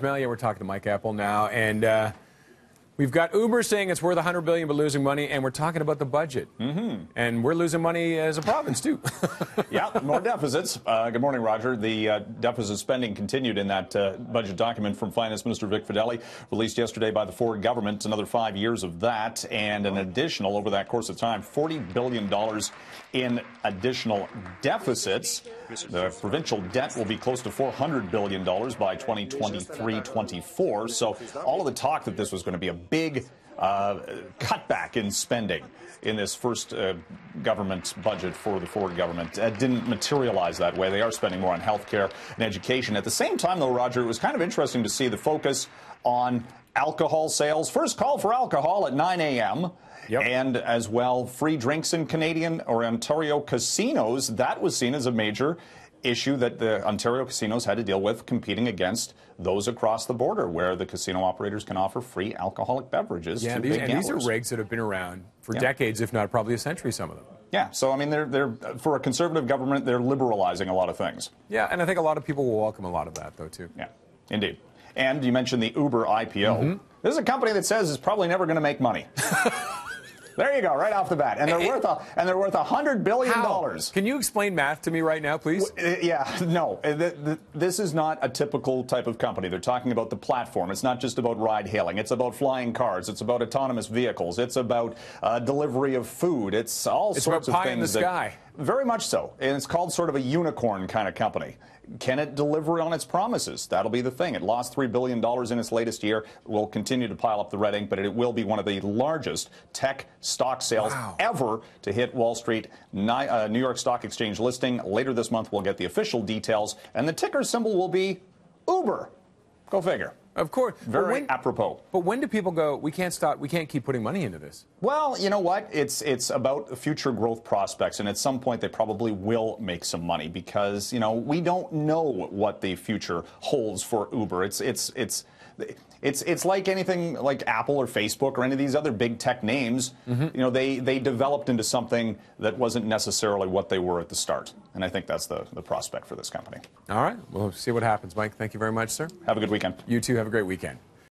Yeah, we're talking to Mike Eppel now, and we've got Uber saying it's worth $100 billion but losing money, and we're talking about the budget. And we're losing money as a province, too. Yeah, more deficits. Good morning, Roger. The deficit spending continued in that budget document from Finance Minister Vic Fedeli, released yesterday by the Ford government. Another 5 years of that, and an additional, over that course of time, $40 billion in additional deficits. The provincial debt will be close to $400 billion by 2023-24. So all of the talk that this was going to be a big cutback in spending in this first government budget for the Ford government didn't materialize that way. They are spending more on health care and education. At the same time, though, Roger, it was kind of interesting to see the focus on alcohol sales. First call for alcohol at 9 a.m. Yep. And as well, free drinks in Canadian or Ontario casinos. That was seen as a major issue that the Ontario casinos had to deal with, competing against those across the border, where the casino operators can offer free alcoholic beverages to big gamblers. These are regs that have been around for decades, if not probably a century, some of them. Yeah, so I mean, they're for a conservative government, they're liberalizing a lot of things. Yeah, and I think a lot of people will welcome a lot of that, though, too. Yeah, indeed. And you mentioned the Uber IPO. This is a company that says it's probably never going to make money. There you go, right off the bat, and they're worth $100 billion. How? Can you explain math to me right now, please? Yeah, no, this is not a typical type of company. They're talking about the platform. It's not just about ride-hailing. It's about flying cars. It's about autonomous vehicles. It's about delivery of food. It's all sorts of things. It's about pie in the sky. Very much so, and it's called sort of a unicorn kind of company. Can it deliver on its promises? That'll be the thing. It lost $3 billion in its latest year. It will continue to pile up the red ink, but it will be one of the largest tech stock sales ever to hit Wall Street. New York Stock Exchange listing. Later this month, we'll get the official details, and the ticker symbol will be Uber. Go figure. Of course. Very apropos. But when do people go, we can't stop, we can't keep putting money into this? Well, you know what? It's about future growth prospects, and at some point they probably will make some money because, you know, we don't know what the future holds for Uber. It's like anything like Apple or Facebook or any of these other big tech names. You know, they developed into something that wasn't necessarily what they were at the start. And I think that's the prospect for this company. All right. We'll see what happens, Mike. Thank you very much, sir. Have a good weekend. You too. Have a great weekend.